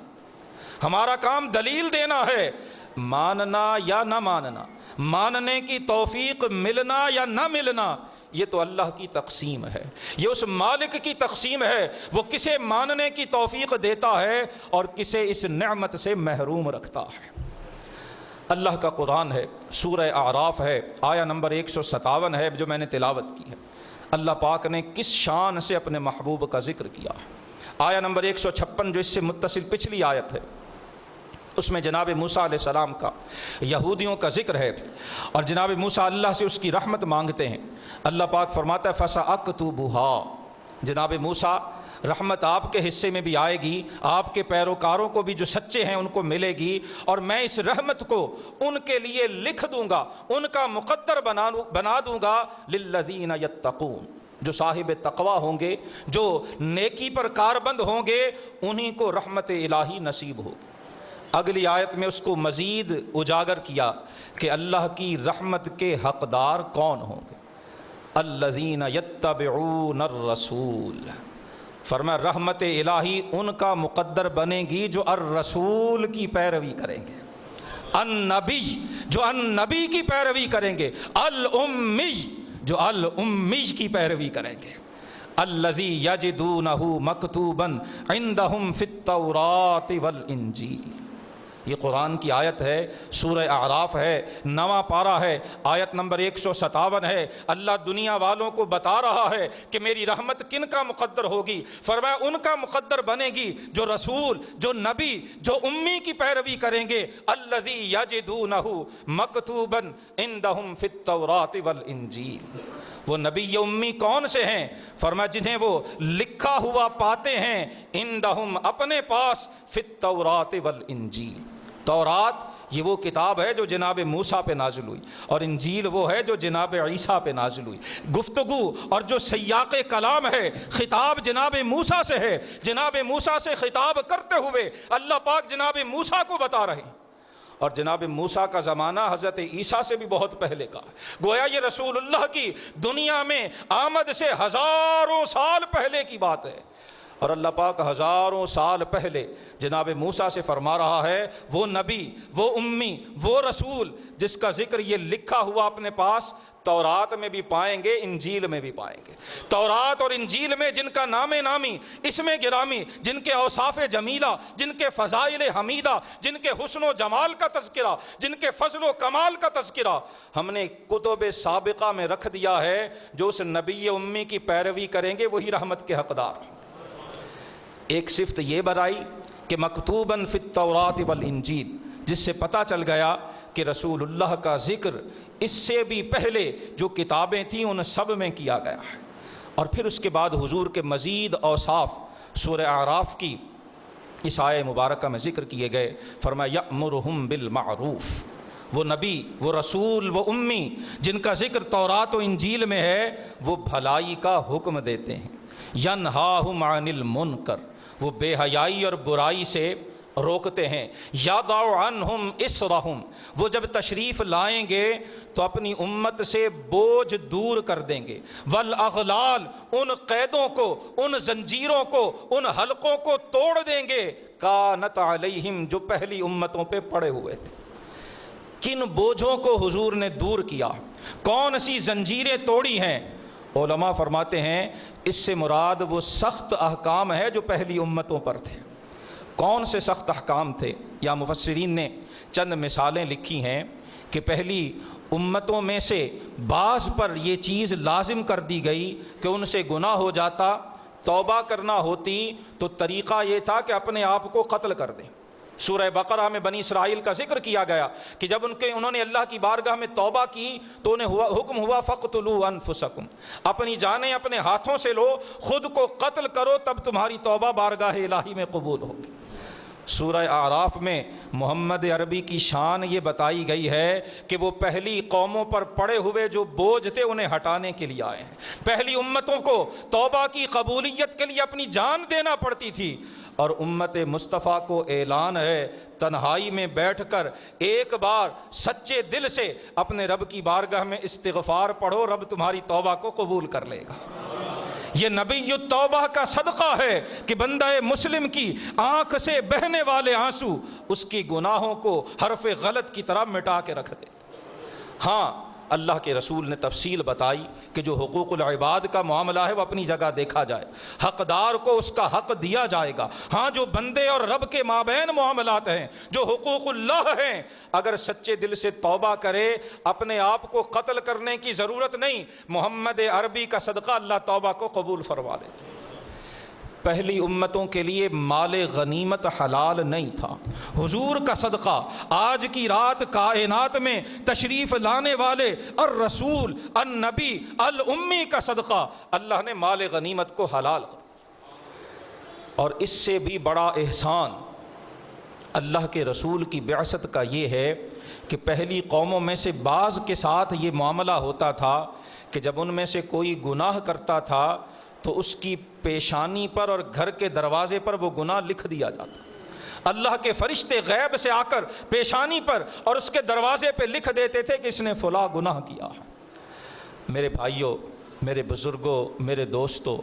ہمارا کام دلیل دینا ہے، ماننا یا نہ ماننا، ماننے کی توفیق ملنا یا نہ ملنا، یہ تو اللہ کی تقسیم ہے، یہ اس مالک کی تقسیم ہے، وہ کسے ماننے کی توفیق دیتا ہے اور کسے اس نعمت سے محروم رکھتا ہے۔ اللہ کا قرآن ہے، سورہ اعراف ہے، آیہ نمبر 157 ہے جو میں نے تلاوت کی ہے۔ اللہ پاک نے کس شان سے اپنے محبوب کا ذکر کیا ہے۔ آیہ نمبر 156 جو اس سے متصل پچھلی آیت ہے، اس میں جناب موسیٰ علیہ السلام کا یہودیوں کا ذکر ہے، اور جناب موسیٰ اللہ سے اس کی رحمت مانگتے ہیں۔ اللہ پاک فرماتا ہے فَسَأَكْتُبُهَا، جناب موسیٰ رحمت آپ کے حصے میں بھی آئے گی، آپ کے پیروکاروں کو بھی جو سچے ہیں ان کو ملے گی، اور میں اس رحمت کو ان کے لیے لکھ دوں گا، ان کا مقدر بنا دوں گا، لِلَّذِينَ يَتَّقُونَ، جو صاحب تقوی ہوں گے، جو نیکی پر کاربند ہوں گے، انہی کو رحمت الہی نصیب ہوگی۔ اگلی آیت میں اس کو مزید اجاگر کیا کہ اللہ کی رحمت کے حقدار کون ہوں گے، الذین یتبعون الرسول، فرمایا رحمت الہی ان کا مقدر بنے گی جو الرسول کی پیروی کریں گے، النبی جو النبی کی پیروی کریں گے، الامی جو الامی کی پیروی کریں گے، الذی یجدونہ مکتوبا عندہم فی التوراۃ والانجیل۔ یہ قرآن کی آیت ہے، سورہ اعراف ہے، 9واں پارہ ہے، آیت نمبر 157 ہے۔ اللہ دنیا والوں کو بتا رہا ہے کہ میری رحمت کن کا مقدر ہوگی، فرمایا ان کا مقدر بنے گی جو رسول، جو نبی، جو امی کی پیروی کریں گے، الذی یجدونہ مکتوبا عندہم فی التوراۃ والانجیل۔ وہ نبی امی کون سے ہیں؟ فرمایا جنہیں وہ لکھا ہوا پاتے ہیں، عندہم اپنے پاس، فی التوراۃ والانجیل۔ تورات یہ وہ کتاب ہے جو جناب موسیٰ پہ نازل ہوئی، اور انجیل وہ ہے جو جناب عیسیٰ پہ نازل ہوئی۔ گفتگو اور جو سیاق کلام ہے، خطاب جناب موسیٰ سے ہے، جناب موسیٰ سے خطاب کرتے ہوئے اللہ پاک جناب موسیٰ کو بتا رہے ہیں، اور جناب موسیٰ کا زمانہ حضرت عیسیٰ سے بھی بہت پہلے کا ہے، گویا یہ رسول اللہ کی دنیا میں آمد سے ہزاروں سال پہلے کی بات ہے، اور اللہ پاک ہزاروں سال پہلے جناب موسیٰ سے فرما رہا ہے وہ نبی، وہ امی، وہ رسول جس کا ذکر یہ لکھا ہوا اپنے پاس تورات میں بھی پائیں گے، انجیل میں بھی پائیں گے۔ تورات اور انجیل میں جن کا نام نامی، اسم گرامی، جن کے اوصاف جمیلہ، جن کے فضائل حمیدہ، جن کے حسن و جمال کا تذکرہ، جن کے فضل و کمال کا تذکرہ ہم نے کتب سابقہ میں رکھ دیا ہے، جو اس نبی امی کی پیروی کریں گے وہی رحمت کے حقدار۔ ایک صفت یہ بڑھائی کہ مکتوباً فی التوراۃ والانجیل، جس سے پتہ چل گیا کہ رسول اللہ کا ذکر اس سے بھی پہلے جو کتابیں تھیں ان سب میں کیا گیا ہے۔ اور پھر اس کے بعد حضور کے مزید اوصاف سورہ اعراف کی اس آیہ مبارکہ میں ذکر کیے گئے۔ فرمایا یأمرہم بالمعروف، وہ نبی، وہ رسول، وہ امی جن کا ذکر تورات و انجیل میں ہے، وہ بھلائی کا حکم دیتے ہیں۔ ینہاہم عن المنکر، وہ بے حیائی اور برائی سے روکتے ہیں۔ یضع عنہم اسرہم، وہ جب تشریف لائیں گے تو اپنی امت سے بوجھ دور کر دیں گے۔ والاغلال، ان قیدوں کو، ان زنجیروں کو، ان حلقوں کو توڑ دیں گے، کانت علیہم، جو پہلی امتوں پہ پڑے ہوئے تھے۔ کن بوجھوں کو حضور نے دور کیا؟ کون سی زنجیریں توڑی ہیں؟ علماء فرماتے ہیں اس سے مراد وہ سخت احکام ہے جو پہلی امتوں پر تھے۔ کون سے سخت احکام تھے؟ یا مفسرین نے چند مثالیں لکھی ہیں کہ پہلی امتوں میں سے بعض پر یہ چیز لازم کر دی گئی کہ ان سے گناہ ہو جاتا، توبہ کرنا ہوتی تو طریقہ یہ تھا کہ اپنے آپ کو قتل کر دیں۔ سورہ بقرہ میں بنی اسرائیل کا ذکر کیا گیا کہ جب انہوں نے اللہ کی بارگاہ میں توبہ کی تو انہیں حکم ہوا فَاقْتُلُوا أَنفُسَكُمْ، اپنی جانیں اپنے ہاتھوں سے لو، خود کو قتل کرو، تب تمہاری توبہ بارگاہ الہی میں قبول ہوگی۔ سورہ اعراف میں محمد عربی کی شان یہ بتائی گئی ہے کہ وہ پہلی قوموں پر پڑے ہوئے جو بوجھ تھے انہیں ہٹانے کے لیے آئے ہیں۔ پہلی امتوں کو توبہ کی قبولیت کے لیے اپنی جان دینا پڑتی تھی، اور امت مصطفیٰ کو اعلان ہے تنہائی میں بیٹھ کر ایک بار سچے دل سے اپنے رب کی بارگاہ میں استغفار پڑھو، رب تمہاری توبہ کو قبول کر لے گا۔ یہ نبی التوبہ کا صدقہ ہے کہ بندہ مسلم کی آنکھ سے بہنے والے آنسو اس کی گناہوں کو حرف غلط کی طرح مٹا کے رکھ دے۔ ہاں اللہ کے رسول نے تفصیل بتائی کہ جو حقوق العباد کا معاملہ ہے وہ اپنی جگہ دیکھا جائے، حقدار کو اس کا حق دیا جائے گا۔ ہاں جو بندے اور رب کے مابین معاملات ہیں، جو حقوق اللہ ہیں، اگر سچے دل سے توبہ کرے، اپنے آپ کو قتل کرنے کی ضرورت نہیں، محمد عربی کا صدقہ اللہ توبہ کو قبول فرما لیتے۔ پہلی امتوں کے لیے مال غنیمت حلال نہیں تھا، حضور کا صدقہ، آج کی رات کائنات میں تشریف لانے والے الرسول النبی الامی کا صدقہ اللہ نے مال غنیمت کو حلال کر۔ اور اس سے بھی بڑا احسان اللہ کے رسول کی بعثت کا یہ ہے کہ پہلی قوموں میں سے بعض کے ساتھ یہ معاملہ ہوتا تھا کہ جب ان میں سے کوئی گناہ کرتا تھا تو اس کی پیشانی پر اور گھر کے دروازے پر وہ گناہ لکھ دیا جاتا۔ اللہ کے فرشتے غیب سے آ کر پیشانی پر اور اس کے دروازے پہ لکھ دیتے تھے کہ اس نے فلاں گناہ کیا ہے۔ میرے بھائیوں، میرے بزرگوں، میرے دوستوں،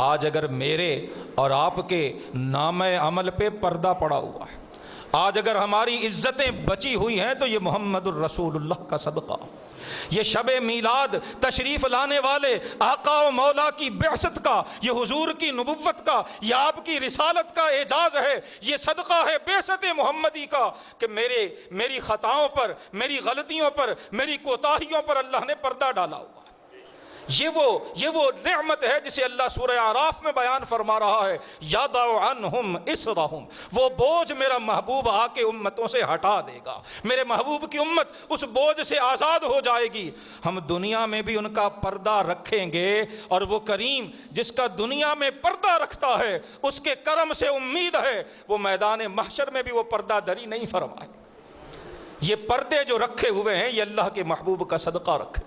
آج اگر میرے اور آپ کے نام عمل پہ پردہ پڑا ہوا ہے، آج اگر ہماری عزتیں بچی ہوئی ہیں تو یہ محمد الرسول اللہ کا صدقہ، یہ شب میلاد تشریف لانے والے آقا و مولا کی بعثت کا، یہ حضور کی نبوت کا، یہ آپ کی رسالت کا اعجاز ہے، یہ صدقہ ہے بعثت محمدی کا کہ میری خطاؤں پر، میری غلطیوں پر، میری کوتاہیوں پر اللہ نے پردہ ڈالا ہوا۔ یہ وہ نعمت ہے جسے اللہ سورہ اعراف میں بیان فرما رہا ہے، یَضَعُ عَنْهُمْ إِصْرَهُمْ، وہ بوجھ میرا محبوب آ کے امتوں سے ہٹا دے گا، میرے محبوب کی امت اس بوجھ سے آزاد ہو جائے گی۔ ہم دنیا میں بھی ان کا پردہ رکھیں گے، اور وہ کریم جس کا دنیا میں پردہ رکھتا ہے اس کے کرم سے امید ہے وہ میدان محشر میں بھی وہ پردہ دری نہیں فرمائے گا۔ یہ پردے جو رکھے ہوئے ہیں یہ اللہ کے محبوب کا صدقہ رکھے۔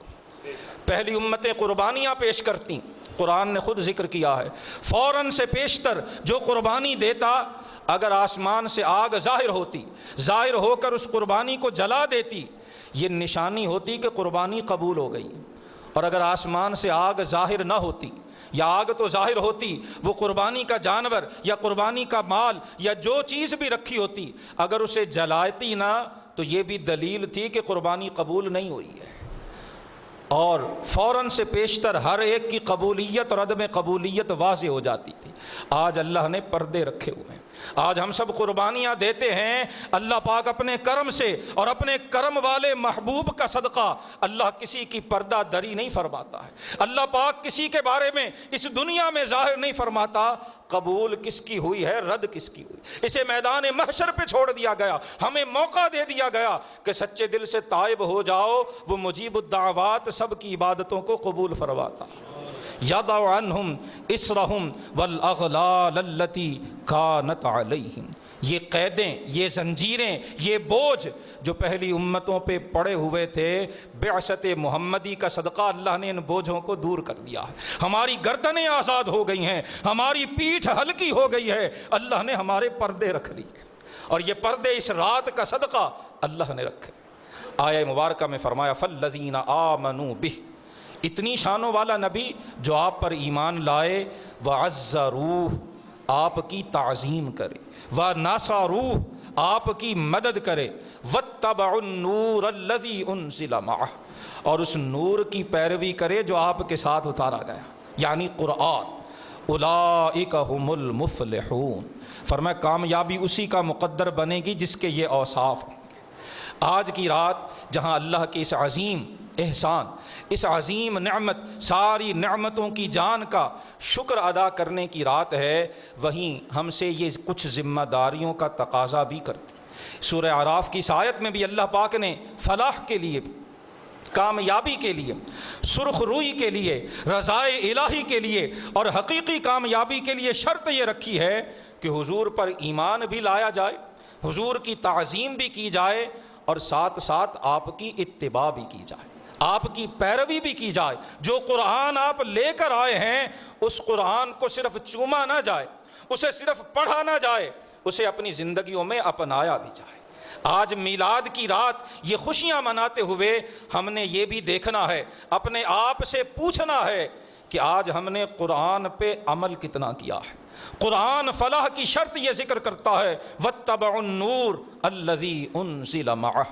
پہلی امتیں قربانیاں پیش کرتی، قرآن نے خود ذکر کیا ہے، فوراً سے پیشتر جو قربانی دیتا، اگر آسمان سے آگ ظاہر ہو کر اس قربانی کو جلا دیتی، یہ نشانی ہوتی کہ قربانی قبول ہو گئی۔ اور اگر آسمان سے آگ ظاہر نہ ہوتی، یا آگ تو ظاہر ہوتی، وہ قربانی کا جانور یا قربانی کا مال یا جو چیز بھی رکھی ہوتی، اگر اسے جلاتی نہ تو یہ بھی دلیل تھی کہ قربانی قبول نہیں ہوئی ہے۔ اور فوراً سے پیشتر ہر ایک کی قبولیت اور عدم قبولیت واضح ہو جاتی تھی۔ آج اللہ نے پردے رکھے ہوئے ہیں، آج ہم سب قربانیاں دیتے ہیں، اللہ پاک اپنے کرم سے اور اپنے کرم والے محبوب کا صدقہ اللہ کسی کی پردہ دری نہیں فرماتا ہے۔ اللہ پاک کسی کے بارے میں اس دنیا میں ظاہر نہیں فرماتا قبول کس کی ہوئی ہے، رد کس کی ہوئی، اسے میدان محشر پہ چھوڑ دیا گیا۔ ہمیں موقع دے دیا گیا کہ سچے دل سے تائب ہو جاؤ، وہ مجیب الدعوات سب کی عبادتوں کو قبول فرماتا۔ یَضَعُ عَنْهُمْ إِصْرَهُمْ وَالْأَغْلَالَ الَّتِي كَانَتْ عَلَيْهِمْ، یہ قیدیں، یہ زنجیریں، یہ بوجھ جو پہلی امتوں پہ پڑے ہوئے تھے، بعثت محمدی کا صدقہ اللہ نے ان بوجھوں کو دور کر دیا ہے۔ ہماری گردنیں آزاد ہو گئی ہیں، ہماری پیٹھ ہلکی ہو گئی ہے، اللہ نے ہمارے پردے رکھ لیے، اور یہ پردے اس رات کا صدقہ اللہ نے رکھے۔ آیہ مبارکہ میں فرمایا فَالَّذِينَ آمَنُوا بِهِ، اتنی شانوں والا نبی جو آپ پر ایمان لائے، وَعَزَّرُوهُ، آپ کی تعظیم کرے، وَنَصَرُوهُ، آپ کی مدد کرے، وَاتَّبَعُوا النُّورَ الَّذِي أُنزِلَ مَعَهُ، اور اس نور کی پیروی کرے جو آپ کے ساتھ اتارا گیا، یعنی قرآن۔ أُولَئِكَ هُمُ الْمُفْلِحُونَ، فرمایا کامیابی اسی کا مقدر بنے گی جس کے یہ اوصاف ہوں گے۔ آج کی رات جہاں اللہ کے اس عظیم احسان، اس عظیم نعمت، ساری نعمتوں کی جان کا شکر ادا کرنے کی رات ہے، وہیں ہم سے یہ کچھ ذمہ داریوں کا تقاضا بھی کرتی۔ سورہ اعراف کی اس آیت میں بھی اللہ پاک نے فلاح کے لیے، کامیابی کے لیے، سرخ روئی کے لیے، رضائے الہی کے لیے اور حقیقی کامیابی کے لیے شرط یہ رکھی ہے کہ حضور پر ایمان بھی لایا جائے، حضور کی تعظیم بھی کی جائے، اور ساتھ ساتھ آپ کی اتباع بھی کی جائے، آپ کی پیروی بھی کی جائے۔ جو قرآن آپ لے کر آئے ہیں اس قرآن کو صرف چوما نہ جائے، اسے صرف پڑھا نہ جائے، اسے اپنی زندگیوں میں اپنایا بھی جائے۔ آج میلاد کی رات یہ خوشیاں مناتے ہوئے ہم نے یہ بھی دیکھنا ہے، اپنے آپ سے پوچھنا ہے کہ آج ہم نے قرآن پہ عمل کتنا کیا ہے۔ قرآن فلاح کی شرط یہ ذکر کرتا ہے واتبعوا النور الذی انزل معہ،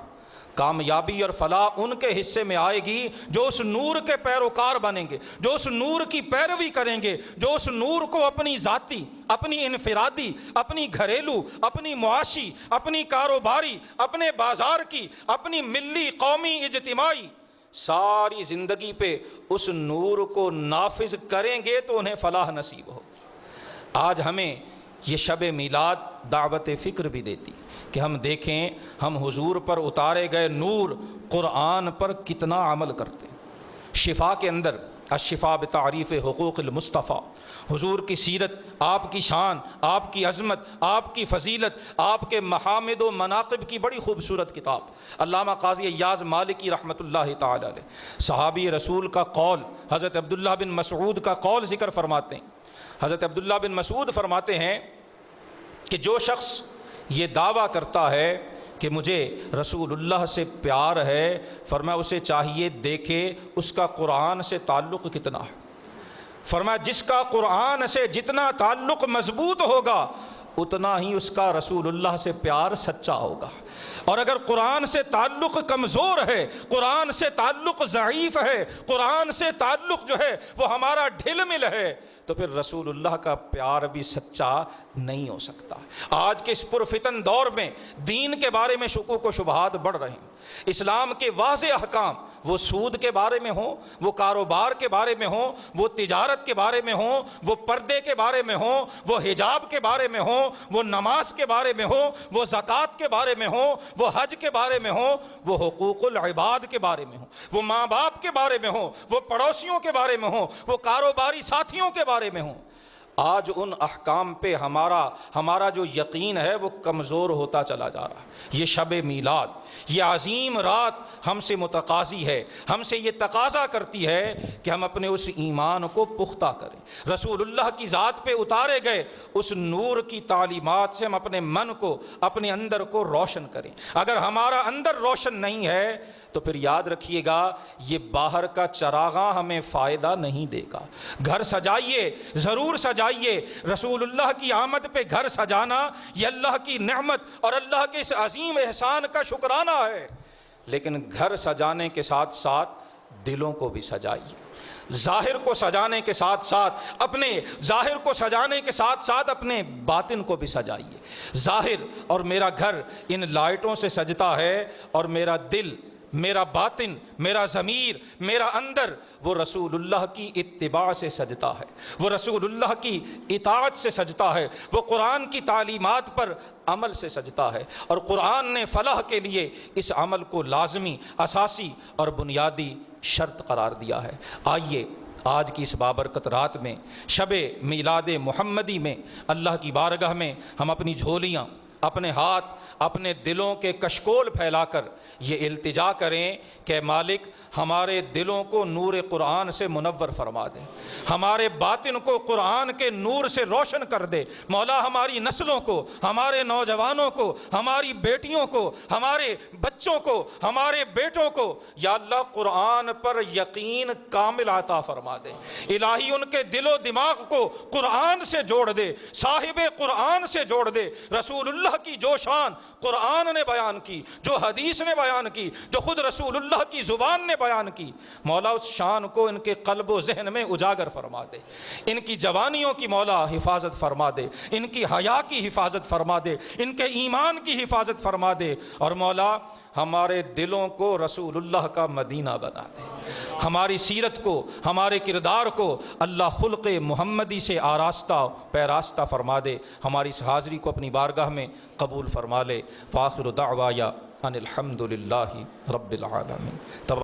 کامیابی اور فلاح ان کے حصے میں آئے گی جو اس نور کے پیروکار بنیں گے، جو اس نور کی پیروی کریں گے، جو اس نور کو اپنی ذاتی، اپنی انفرادی، اپنی گھریلو، اپنی معاشی، اپنی کاروباری، اپنے بازار کی، اپنی ملی، قومی، اجتماعی ساری زندگی پہ اس نور کو نافذ کریں گے تو انہیں فلاح نصیب ہو۔ آج ہمیں یہ شب میلاد دعوت فکر بھی دیتی کہ ہم دیکھیں ہم حضور پر اتارے گئے نور قرآن پر کتنا عمل کرتے ہیں۔ شفا کے اندر الشفا بتعریف حقوق المصطفیٰ، حضور کی سیرت، آپ کی شان، آپ کی عظمت، آپ کی فضیلت، آپ کے محامد و مناقب کی بڑی خوبصورت کتاب، علامہ قاضی ایاز مالکی رحمۃ اللہ تعالی علیہ صحابی رسول کا قول، حضرت عبداللہ بن مسعود کا قول ذکر فرماتے ہیں۔ حضرت عبداللہ بن مسعود فرماتے ہیں کہ جو شخص یہ دعویٰ کرتا ہے کہ مجھے رسول اللہ سے پیار ہے، فرمایا اسے چاہیے دیکھے اس کا قرآن سے تعلق کتنا ہے۔ فرمایا جس کا قرآن سے جتنا تعلق مضبوط ہوگا اتنا ہی اس کا رسول اللہ سے پیار سچا ہوگا، اور اگر قرآن سے تعلق کمزور ہے، قرآن سے تعلق ضعیف ہے، قرآن سے تعلق جو ہے وہ ہمارا ڈھل مل ہے، تو پھر رسول اللہ کا پیار بھی سچا نہیں ہو سکتا۔ آج کے اس پرفتن دور میں دین کے بارے میں شکوک و شبہات بڑھ رہے ہیں۔ اسلام کے واضح احکام، وہ سود کے بارے میں ہوں، وہ کاروبار کے بارے میں ہوں، وہ تجارت کے بارے میں ہوں، وہ پردے کے بارے میں ہوں، وہ حجاب کے بارے میں ہوں، وہ نماز کے بارے میں ہوں، وہ زکوٰۃ کے بارے میں ہوں، وہ حج کے بارے میں ہوں، وہ حقوق العباد کے بارے میں ہوں، وہ ماں باپ کے بارے میں ہوں، وہ پڑوسیوں کے بارے میں ہوں، وہ کاروباری ساتھیوں کے بارے میں ہوں۔ آج ان احکام پہ ہمارا جو یقین ہے وہ کمزور ہوتا چلا جا رہا ہے۔ یہ شب میلاد، یہ عظیم رات ہم سے متقاضی ہے، ہم سے یہ تقاضا کرتی ہے کہ ہم اپنے اس ایمان کو پختہ کریں، رسول اللہ کی ذات پہ اتارے گئے اس نور کی تعلیمات سے ہم اپنے من کو، اپنے اندر کو روشن کریں۔ اگر ہمارا اندر روشن نہیں ہے تو پھر یاد رکھیے گا یہ باہر کا چراغاں ہمیں فائدہ نہیں دے گا۔ گھر سجائیے، ضرور سجائیے، رسول اللہ کی آمد پہ گھر سجانا یہ اللہ کی نعمت اور اللہ کے اس عظیم احسان کا شکرانہ ہے، لیکن گھر سجانے کے ساتھ ساتھ دلوں کو بھی سجائیے۔ ظاہر کو سجانے کے ساتھ ساتھ اپنے باطن کو بھی سجائیے۔ ظاہر اور میرا گھر ان لائٹوں سے سجتا ہے، اور میرا دل، میرا باطن، میرا ضمیر، میرا اندر وہ رسول اللہ کی اتباع سے سجتا ہے، وہ رسول اللہ کی اطاعت سے سجتا ہے، وہ قرآن کی تعلیمات پر عمل سے سجتا ہے، اور قرآن نے فلاح کے لیے اس عمل کو لازمی، اساسی اور بنیادی شرط قرار دیا ہے۔ آئیے آج کی اس بابرکت رات میں، شب میلاد محمدی میں، اللہ کی بارگاہ میں ہم اپنی جھولیاں، اپنے ہاتھ، اپنے دلوں کے کشکول پھیلا کر یہ التجا کریں کہ مالک ہمارے دلوں کو نور قرآن سے منور فرما دے، ہمارے باطن کو قرآن کے نور سے روشن کر دے۔ مولا ہماری نسلوں کو، ہمارے نوجوانوں کو، ہماری بیٹیوں کو، ہمارے بچوں کو، ہمارے بیٹوں کو یا اللہ قرآن پر یقین کامل عطا فرما دے۔ الہی ان کے دل و دماغ کو قرآن سے جوڑ دے، صاحب قرآن سے جوڑ دے۔ رسول اللہ کی جو شان قرآن نے بیان کی، جو حدیث نے بیان کی، جو خود رسول اللہ کی زبان نے بیان کی، مولا اس شان کو ان کے قلب و ذہن میں اجاگر فرما دے۔ ان کی جوانیوں کی مولا حفاظت فرما دے، ان کی حیا کی حفاظت فرما دے، ان کے ایمان کی حفاظت فرما دے، اور مولا ہمارے دلوں کو رسول اللہ کا مدینہ بنا دے۔ ہماری سیرت کو، ہمارے کردار کو اللہ خلق محمدی سے آراستہ پیراستہ فرما دے۔ ہماری اس حاضری کو اپنی بارگاہ میں قبول فرما لے۔ وآخر دعوایا ان الحمد للہ رب العالمین۔